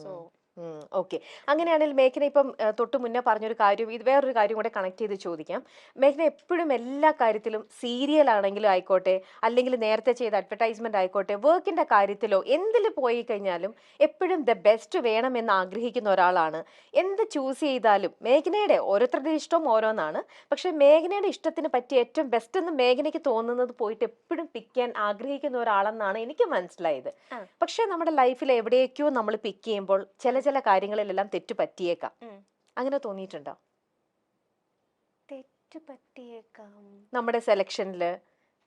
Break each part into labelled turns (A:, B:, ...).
A: So
B: okay. അങ്ങനെയാണെങ്കിൽ മേഘന ഇപ്പം തൊട്ട് മുന്നേ പറഞ്ഞൊരു കാര്യം, ഇത് വേറൊരു കാര്യം കൂടെ കണക്ട് ചെയ്ത് ചോദിക്കാം. മേഘന എപ്പോഴും എല്ലാ കാര്യത്തിലും സീരിയൽ ആണെങ്കിലും ആയിക്കോട്ടെ, അല്ലെങ്കിൽ നേരത്തെ ചെയ്ത അഡ്വർടൈസ്മെന്റ് ആയിക്കോട്ടെ, വർക്കിന്റെ കാര്യത്തിലോ എന്തിൽ പോയി കഴിഞ്ഞാലും എപ്പോഴും ദ ബെസ്റ്റ് വേണമെന്ന് ആഗ്രഹിക്കുന്ന ഒരാളാണ്. എന്ത് ചൂസ് ചെയ്താലും മേഘനയുടെ ഓരോരുത്തരുടെ ഇഷ്ടം ഓരോന്നാണ്. പക്ഷെ മേഘനയുടെ ഇഷ്ടത്തിന് പറ്റിയ ഏറ്റവും ബെസ്റ്റ് എന്ന് മേഘനയ്ക്ക് തോന്നുന്നത് പോയിട്ട് എപ്പോഴും പിക്ക് ചെയ്യാൻ ആഗ്രഹിക്കുന്ന ഒരാളെന്നാണ് എനിക്ക് മനസ്സിലായത്. പക്ഷെ നമ്മുടെ ലൈഫിൽ എവിടേക്കോ നമ്മൾ പിക്ക് ചെയ്യുമ്പോൾ ചില ചില കാര്യങ്ങളിലെല്ലാം തെറ്റ് പറ്റിയേക്കാം. അങ്ങനെ തോന്നിയിട്ടുണ്ടോ?
A: തെറ്റ് പറ്റിയേക്കാം
B: നമ്മുടെ സെലക്ഷനില്,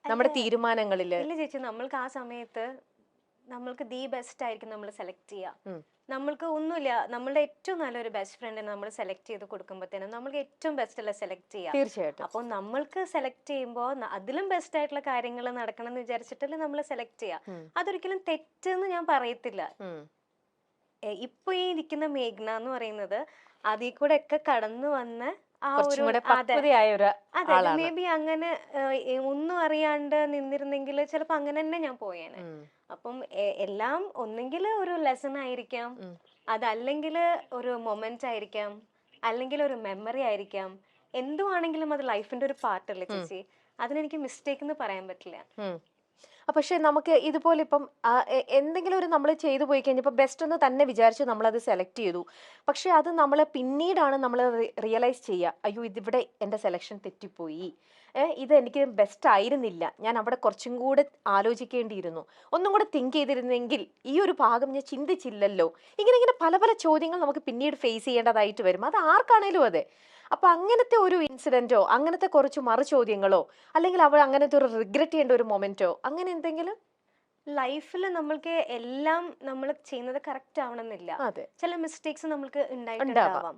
B: നമ്മുടെ തീരുമാനങ്ങളില്?
A: ഇല്ല ചേച്ചി, നമ്മൾക്ക് ആ സമയത്ത് നമ്മൾക്ക് ദി ബെസ്റ്റ് ആയിരിക്കും നമ്മൾ സെലക്ട് ചെയ്യുക. നമ്മൾക്ക് ഒന്നുമില്ല, നമ്മളുടെ ഏറ്റവും നല്ലൊരു ബെസ്റ്റ് ഫ്രണ്ടിനെ നമ്മൾ സെലക്ട് ചെയ്ത് കൊടുക്കുമ്പോഴത്തേനും നമ്മൾക്ക് ഏറ്റവും ബെസ്റ്റ് അല്ല സെലക്ട് ചെയ്യുക.
B: തീർച്ചയായിട്ടും.
A: അപ്പോൾ നമ്മൾക്ക് സെലക്ട് ചെയ്യുമ്പോൾ അതിലും ബെസ്റ്റ് ആയിട്ടുള്ള കാര്യങ്ങൾ നടക്കണം എന്ന് വിചാരിച്ചിട്ടല്ലേ നമ്മൾ സെലക്ട് ചെയ്യുക. അതൊരിക്കലും തെറ്റെന്ന് ഞാൻ പറയത്തില്ല. ഇപ്പൊ ഈ ഇരിക്കുന്ന മേഘ്ന എന്ന് പറയുന്നത് അതിൽ കൂടെ ഒക്കെ കടന്നു വന്ന ആ ഒരു അതെ, മേ ബി അങ്ങനെ ഒന്നും അറിയാണ്ട് നിന്നിരുന്നെങ്കിൽ ചിലപ്പോ അങ്ങനെ തന്നെ ഞാൻ പോയേനെ. അപ്പം എല്ലാം ഒന്നെങ്കിൽ ഒരു ലെസൺ ആയിരിക്കാം, അതല്ലെങ്കിൽ ഒരു മൊമെന്റ് ആയിരിക്കാം, അല്ലെങ്കിൽ ഒരു മെമ്മറി ആയിരിക്കാം. എന്തുവാണെങ്കിലും അത് ലൈഫിന്റെ ഒരു പാർട്ടല്ലേ ചേച്ചി. അതിനെനിക്ക് മിസ്റ്റേക്ക് എന്ന് പറയാൻ പറ്റില്ല.
B: പക്ഷെ നമുക്ക് ഇതുപോലെ ഇപ്പം എന്തെങ്കിലും ഒരു നമ്മൾ ചെയ്തു പോയി കഴിഞ്ഞപ്പോൾ ബെസ്റ്റ് എന്ന് തന്നെ വിചാരിച്ച് നമ്മളത് സെലക്ട് ചെയ്തു. പക്ഷെ അത് നമ്മൾ പിന്നീടാണ് നമ്മൾ റിയലൈസ് ചെയ്യുക, അയ്യോ ഇതിവിടെ എൻ്റെ സെലക്ഷൻ തെറ്റിപ്പോയി, ഇത് എനിക്ക് ബെസ്റ്റ് ആയിരുന്നില്ല, ഞാൻ അവിടെ കുറച്ചും കൂടെ ആലോചിക്കേണ്ടിയിരുന്നു, ഒന്നും കൂടെ തിങ്ക് ചെയ്തിരുന്നെങ്കിൽ, ഈ ഒരു ഭാഗം ഞാൻ ചിന്തിച്ചില്ലല്ലോ. ഇങ്ങനെ പല പല ചോദ്യങ്ങൾ നമുക്ക് പിന്നീട് ഫേസ് ചെയ്യേണ്ടതായിട്ട് വരും. അത് ആർക്കാണേലും അതെ. അപ്പൊ അങ്ങനത്തെ ഒരു ഇൻസിഡന്റോ, അങ്ങനത്തെ കുറച്ച് മറു ചോദ്യങ്ങളോ, അല്ലെങ്കിൽ അവൾ അങ്ങനത്തെ ഒരു റിഗ്രറ്റ് ചെയ്യേണ്ട ഒരു മൊമെന്റോ, അങ്ങനെ എന്തെങ്കിലും?
A: ലൈഫിൽ നമ്മൾക്ക് എല്ലാം നമ്മൾ ചെയ്യുന്നത് കറക്റ്റ് ആവണമെന്നില്ല. ചില മിസ്റ്റേക്സ് നമ്മൾക്ക് ഉണ്ടായിട്ടുണ്ടാവാം,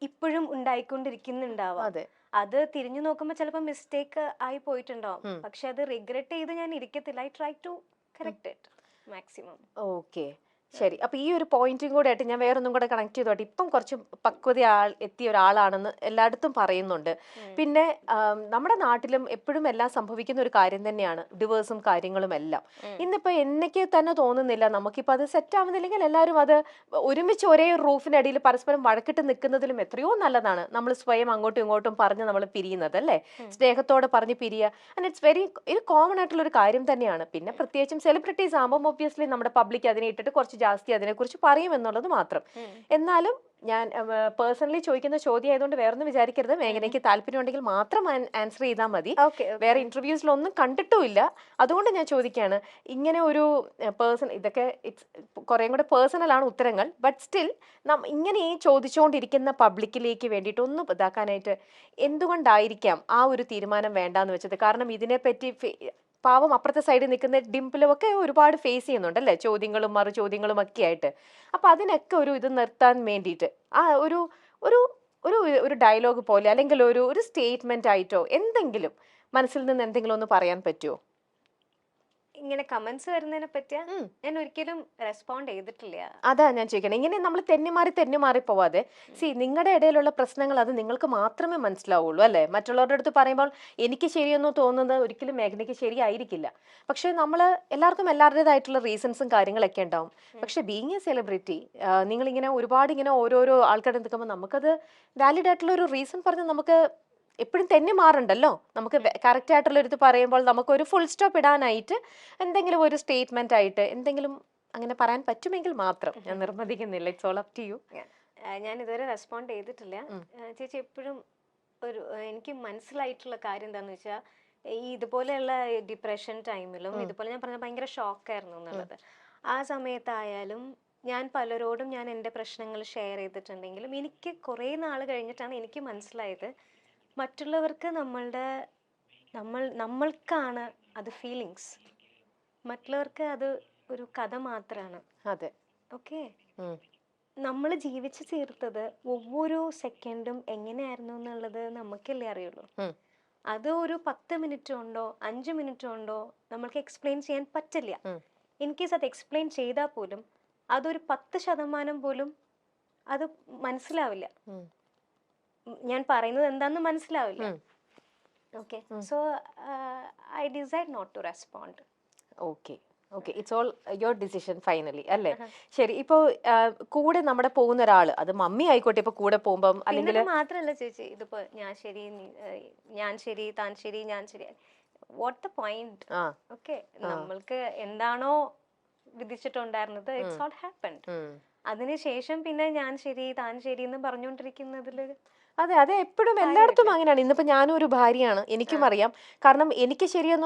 A: ഇപ്പോഴും ഉണ്ടായിക്കൊണ്ടിരിക്കുന്നുണ്ടാവാം. അത് തിരിഞ്ഞു നോക്കുമ്പോൾ ചിലപ്പോൾ മിസ്റ്റേക്ക് ആയി പോയിട്ടുണ്ടാവും. പക്ഷെ അത് റിഗ്രറ്റ് ചെയ്ത് ഞാൻ ഇരിക്കത്തില്ല. I try to correct it maximum.
B: Okay, ശരി. അപ്പൊ ഈ ഒരു പോയിന്റും കൂടെ ആയിട്ട് ഞാൻ വേറൊന്നും കൂടെ കണക്ട് ചെയ്തോട്ടെ. ഇപ്പം കുറച്ച് പക്വത എത്തിയ ഒരാളാണെന്ന് എല്ലായിടത്തും പറയുന്നുണ്ട്. പിന്നെ നമ്മുടെ നാട്ടിലും എപ്പോഴും എല്ലാം സംഭവിക്കുന്ന ഒരു കാര്യം തന്നെയാണ് ഡിവേഴ്സും കാര്യങ്ങളും എല്ലാം. ഇന്നിപ്പോ എനിക്ക് തന്നെ തോന്നുന്നില്ല, നമുക്കിപ്പോ അത് സെറ്റ് ആവുന്നില്ലെങ്കിൽ എല്ലാവരും അത് ഒരുമിച്ച് ഒരേ റൂഫിനടിയിൽ പരസ്പരം വഴക്കിട്ട് നിൽക്കുന്നതിലും എത്രയോ നല്ലതാണ് നമ്മൾ സ്വയം അങ്ങോട്ടും ഇങ്ങോട്ടും പറഞ്ഞ് നമ്മൾ പിരിയുന്നത്, അല്ലേ? സ്നേഹത്തോടെ പറഞ്ഞ് പിരിയുക. ആൻഡ് ഇറ്റ്സ് വെരി ഒരു കോമൺ ആയിട്ടുള്ള ഒരു കാര്യം തന്നെയാണ്. പിന്നെ പ്രത്യേകിച്ചും സെലിബ്രിറ്റീസ് ആകുമ്പോൾ ഒബ്വിയസ്ലി നമ്മുടെ പബ്ലിക് അതിനെ ഇട്ടിട്ട് കുറച്ച് ജാസ്തി അതിനെക്കുറിച്ച് പറയും എന്നുള്ളത് മാത്രം. എന്നാലും ഞാൻ പേഴ്സണലി ചോദിക്കുന്ന ചോദ്യം ആയതുകൊണ്ട് വേറൊന്നും വിചാരിക്കരുത്. മേഘനയ്ക്ക് താല്പര്യം ഉണ്ടെങ്കിൽ മാത്രം ആൻസർ ചെയ്താൽ മതി. വേറെ ഇന്റർവ്യൂസിലൊന്നും കണ്ടിട്ടുമില്ല, അതുകൊണ്ട് ഞാൻ ചോദിക്കുകയാണ്. ഇങ്ങനെ ഒരു പേഴ്സൺ, ഇതൊക്കെ കുറേ കൂടെ പേഴ്സണൽ ആണ് ഉത്തരങ്ങൾ, ബട്ട് സ്റ്റിൽ ഇങ്ങനെ ഈ ചോദിച്ചുകൊണ്ടിരിക്കുന്ന പബ്ലിക്കിലേക്ക് വേണ്ടിയിട്ട് ഒന്ന് ഇതാക്കാനായിട്ട് എന്തുകൊണ്ടായിരിക്കാം ആ ഒരു തീരുമാനം വേണ്ടാന്ന് വെച്ചത്? കാരണം ഇതിനെപ്പറ്റി പാവം അപ്പുറത്തെ സൈഡിൽ നിൽക്കുന്ന ഡിംപിളും ഒക്കെ ഒരുപാട് ഫേസ് ചെയ്യുന്നുണ്ട്, അല്ലേ? ചോദ്യങ്ങളും മറു ചോദ്യങ്ങളും ഒക്കെ ആയിട്ട്. അപ്പൊ അതിനൊക്കെ ഒരു ഇത് നിർത്താൻ വേണ്ടിയിട്ട് ആ ഒരു ഒരു ഒരു ഡയലോഗ് പോലെ, അല്ലെങ്കിൽ ഒരു സ്റ്റേറ്റ്മെന്റ് ആയിട്ടോ എന്തെങ്കിലും മനസ്സിൽ നിന്ന് എന്തെങ്കിലും ഒന്ന് പറയാൻ പറ്റുമോ?
A: ഇങ്ങനെ കമന്റ്സ് വരുന്നതിനെ പറ്റിയാ ഞാൻ ഒരിക്കലും റെസ്പോണ്ട് ചെയ്തിട്ടില്ല.
B: അതാ ഞാൻ ചോദിക്കണം. ഇങ്ങനെ നമ്മൾ തെന്നിമാറി പോവാതെ, നിങ്ങളുടെ ഇടയിലുള്ള പ്രശ്നങ്ങൾ അത് നിങ്ങൾക്ക് മാത്രമേ മനസ്സിലാവുള്ളൂ, അല്ലെ? മറ്റുള്ളവരുടെ അടുത്ത് പറയുമ്പോൾ എനിക്ക് ശരിയെന്ന് തോന്നുന്നത് ഒരിക്കലും മേഘനയ്ക്ക് ശരിയായിരിക്കില്ല. പക്ഷെ നമ്മൾ എല്ലാവർക്കും എല്ലാവരുടേതായിട്ടുള്ള റീസൺസും കാര്യങ്ങളൊക്കെ ഉണ്ടാവും. പക്ഷെ ബീങ് എ സെലിബ്രിറ്റി, നിങ്ങളിങ്ങനെ ഒരുപാട് ഇങ്ങനെ ഓരോരോ ആൾക്കാരുടെ നിൽക്കുമ്പോൾ നമുക്കത് വാലിഡ് ആയിട്ടുള്ള ഒരു റീസൺ പറഞ്ഞ് നമുക്ക് എപ്പോഴും തെന്നി മാറുണ്ടല്ലോ. നമുക്ക് കറക്റ്റ് ആയിട്ടുള്ള ഒരു ഇത് പറയുമ്പോൾ നമുക്ക് ഒരു ഫുൾ സ്റ്റോപ്പ് ഇടാനായിട്ട് എന്തെങ്കിലും ഒരു സ്റ്റേറ്റ്മെന്റ് ആയിട്ട് എന്തെങ്കിലും അങ്ങനെ പറയാൻ പറ്റുമെങ്കിൽ മാത്രം. ഞാൻ നിർബന്ധിക്കുന്നില്ല, it's all up to you.
A: ഞാൻ ഇതുവരെ റെസ്പോണ്ട് ചെയ്തിട്ടില്ല ചേച്ചി. എപ്പോഴും ഒരു എനിക്ക് മനസ്സിലായിട്ടുള്ള കാര്യം എന്താന്ന് വെച്ചാൽ, ഈ ഇതുപോലെയുള്ള ഡിപ്രഷൻ ടൈമിലും ഇതുപോലെ ഞാൻ പറഞ്ഞ ഭയങ്കര ഷോക്കായിരുന്നു എന്നുള്ളത്. ആ സമയത്തായാലും ഞാൻ പലരോടും ഞാൻ എൻ്റെ പ്രശ്നങ്ങൾ ഷെയർ ചെയ്തിട്ടുണ്ടെങ്കിലും എനിക്ക് കുറേ നാൾ കഴിഞ്ഞിട്ടാണ് എനിക്ക് മനസ്സിലായത്, മറ്റുള്ളവർക്ക് നമ്മൾക്കാണ് അത് ഫീലിങ്സ്, മറ്റുള്ളവർക്ക് അത് ഒരു കഥ മാത്രമാണ്.
B: അതെ,
A: ഓക്കെ. നമ്മൾ ജീവിച്ചു തീർത്തത് ഒவ்வொരു സെക്കൻഡും എങ്ങനെയായിരുന്നു എന്നുള്ളത് നമുക്കല്ലേ അറിയുള്ളൂ. അത് ഒരു 10 മിനിറ്റ് കൊണ്ടോ 5 മിനിറ്റ് കൊണ്ടോ നമ്മൾക്ക് എക്സ്പ്ലെയിൻ ചെയ്യാൻ പറ്റില്ല. ഇൻ കേസ് അത് എക്സ്പ്ലെയിൻ ചെയ്താൽ പോലും അതൊരു 10% പോലും അത് മനസ്സിലാവില്ല. ഞാൻ പറയുന്നത് എന്താന്ന് മനസ്സിലാവില്ല. Okay, so I decide not to respond.
B: Okay, okay, it's all your decision finally അല്ലേ? ശരി, ഇപ്പോൾ കൂടെ നമ്മുടെ പോകുന്ന ഒരാള്, അത് മമ്മി ആയിക്കോട്ടെ, ഇപ്പൊ കൂടെ പോകുമ്പം അല്ലെങ്കിൽ
A: പിന്നെ മാത്രല്ല ചേച്ചി, ഇതിപ്പോ ഞാൻ ശരി ഞാൻ ശരി താൻ ശരി ഞാൻ ശരി, വാട്ട് ദ പോയിന്റ്? ഓക്കെ, നമ്മൾക്ക് എന്താണോ വിധിച്ചിട്ടുണ്ടായിരുന്നത്, ഇറ്റ്സ് നോട്ട് ഹാപ്പൻഡ്. അതിനുശേഷം പിന്നെ ഞാൻ ശരി താൻ ശരി എന്ന് പറഞ്ഞുകൊണ്ടിരിക്കുന്നതിൽ
B: അതെ, അതെ, എപ്പോഴും എല്ലായിടത്തും അങ്ങനെയാണ്. ഇന്നിപ്പോ ഞാനും ഒരു ഭാര്യയാണ്, എനിക്കും അറിയാം. കാരണം എനിക്ക് ശരിയെന്ന്